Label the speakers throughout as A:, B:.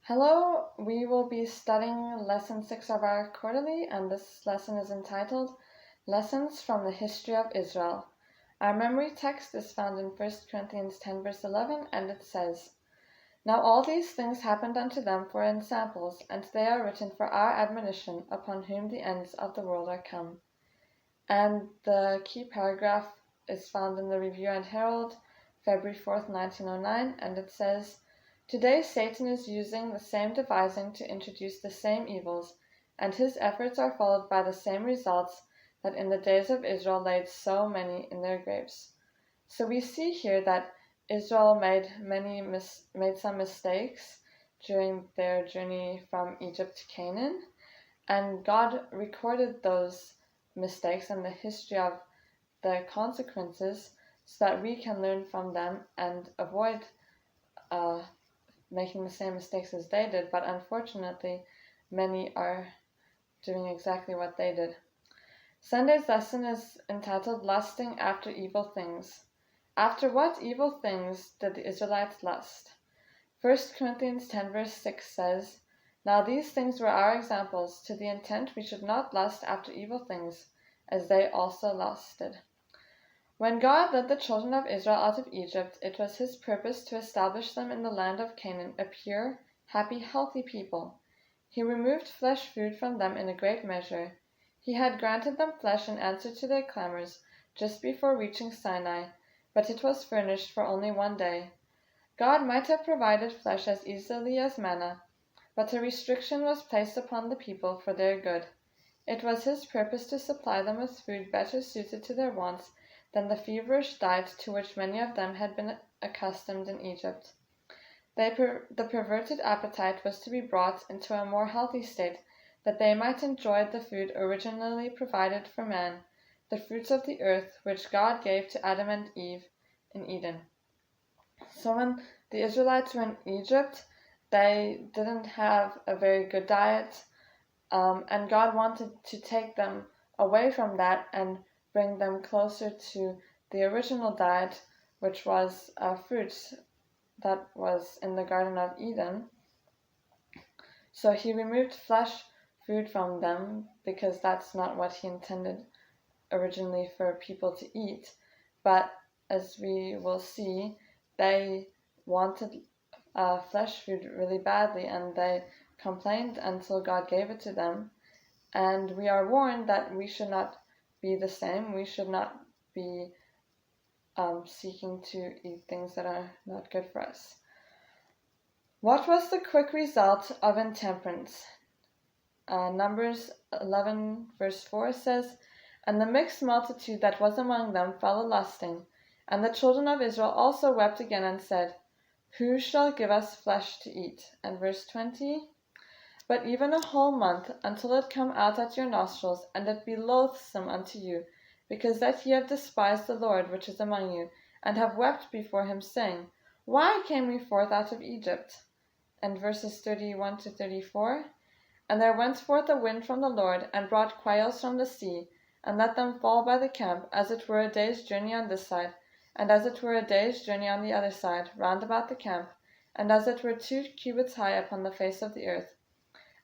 A: Hello, we will be studying lesson 6 of our quarterly, and this lesson is entitled Lessons from the History of Israel. Our memory text is found in 1 Corinthians 10 verse 11, and it says, Now all these things happened unto them for ensamples, and they are written for our admonition, upon whom the ends of the world are come. And the key paragraph is found in the Review and Herald, February 4th, 1909, and it says, Today Satan is using the same devising to introduce the same evils, and his efforts are followed by the same results that in the days of Israel laid so many in their graves. So we see here that Israel made some mistakes during their journey from Egypt to Canaan, and God recorded those mistakes and the history of the consequences so that we can learn from them and avoid making the same mistakes as they did, but unfortunately, many are doing exactly what they did. Sunday's lesson is entitled Lusting After Evil Things. After what evil things did the Israelites lust? 1 Corinthians 10 verse 6 says, Now these things were our examples, to the intent we should not lust after evil things, as they also lusted. When God led the children of Israel out of Egypt, it was his purpose to establish them in the land of Canaan a pure, happy, healthy people. He removed flesh food from them in a great measure. He had granted them flesh in answer to their clamors just before reaching Sinai, but it was furnished for only one day. God might have provided flesh as easily as manna, but a restriction was placed upon the people for their good. It was his purpose to supply them with food better suited to their wants than the feverish diet to which many of them had been accustomed in Egypt. The perverted appetite was to be brought into a more healthy state, that they might enjoy the food originally provided for man, the fruits of the earth which God gave to Adam and Eve in Eden. So when the Israelites were in Egypt, they didn't have a very good diet, and God wanted to take them away from that and bring them closer to the original diet, which was fruits that was in the Garden of Eden. So he removed flesh food from them because that's not what he intended originally for people to eat. But as we will see, they wanted flesh food really badly, and they complained until God gave it to them. And we are warned that we should not be the same. We should not be seeking to eat things that are not good for us. What was the quick result of intemperance? Numbers 11 verse 4 says, And the mixed multitude that was among them fell a-lusting, and the children of Israel also wept again and said, Who shall give us flesh to eat? And verse 20, But even a whole month, until it come out at your nostrils, and it be loathsome unto you, because that ye have despised the Lord which is among you, and have wept before him, saying, Why came we forth out of Egypt? And verses 31 to 34, And there went forth a wind from the Lord, and brought quails from the sea, and let them fall by the camp, as it were a day's journey on this side, and as it were a day's journey on the other side, round about the camp, and as it were 2 cubits high upon the face of the earth.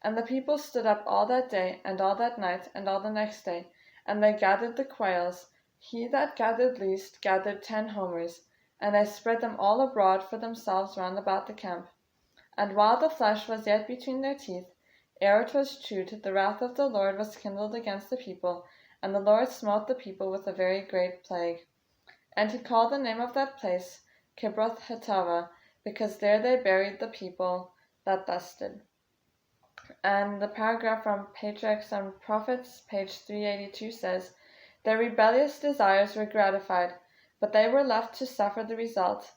A: And the people stood up all that day, and all that night, and all the next day, and they gathered the quails. He that gathered least gathered 10 homers, and they spread them all abroad for themselves round about the camp. And while the flesh was yet between their teeth, ere it was chewed, the wrath of the Lord was kindled against the people, and the Lord smote the people with a very great plague. And he called the name of that place Kibroth Hattaavah, because there they buried the people that lusted. And the paragraph from Patriarchs and Prophets, page 382, says, Their rebellious desires were gratified, but they were left to suffer the result.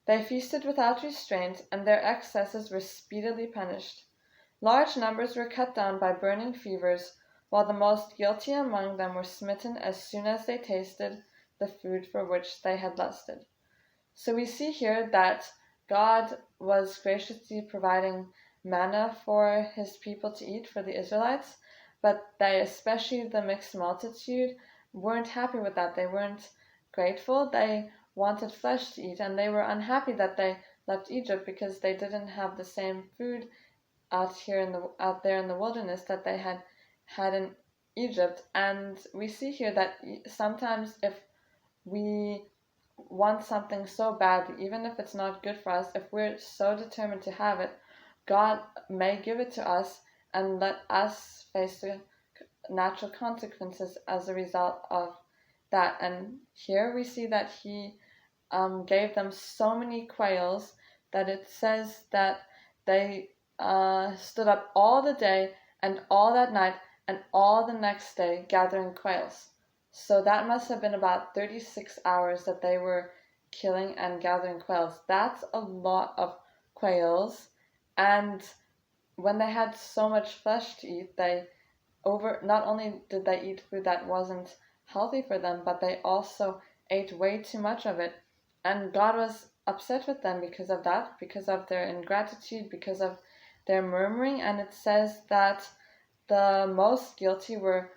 A: They feasted without restraint, and their excesses were speedily punished. Large numbers were cut down by burning fevers, while the most guilty among them were smitten as soon as they tasted the food for which they had lusted. So we see here that God was graciously providing manna for his people to eat, for the Israelites, but they, especially the mixed multitude, weren't happy with that. They weren't grateful. They wanted flesh to eat, and they were unhappy that they left Egypt because they didn't have the same food out there in the wilderness that they had in Egypt. And we see here that sometimes if we want something so badly, even if it's not good for us, if we're so determined to have it, God may give it to us and let us face the natural consequences as a result of that. And here we see that He gave them so many quails that it says that they stood up all the day and all that night and all the next day gathering quails. So that must have been about 36 hours that they were killing and gathering quails. That's a lot of quails. And when they had so much flesh to eat, not only did they eat food that wasn't healthy for them, but they also ate way too much of it. And God was upset with them because of that, because of their ingratitude, because of their murmuring. And it says that the most guilty were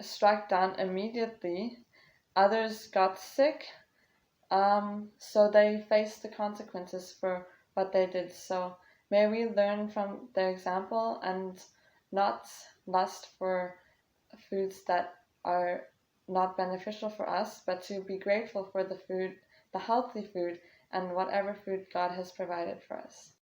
A: struck down immediately. Others got sick, so they faced the consequences for what they did. So may we learn from their example and not lust for foods that are not beneficial for us, but to be grateful for the food, the healthy food, and whatever food God has provided for us.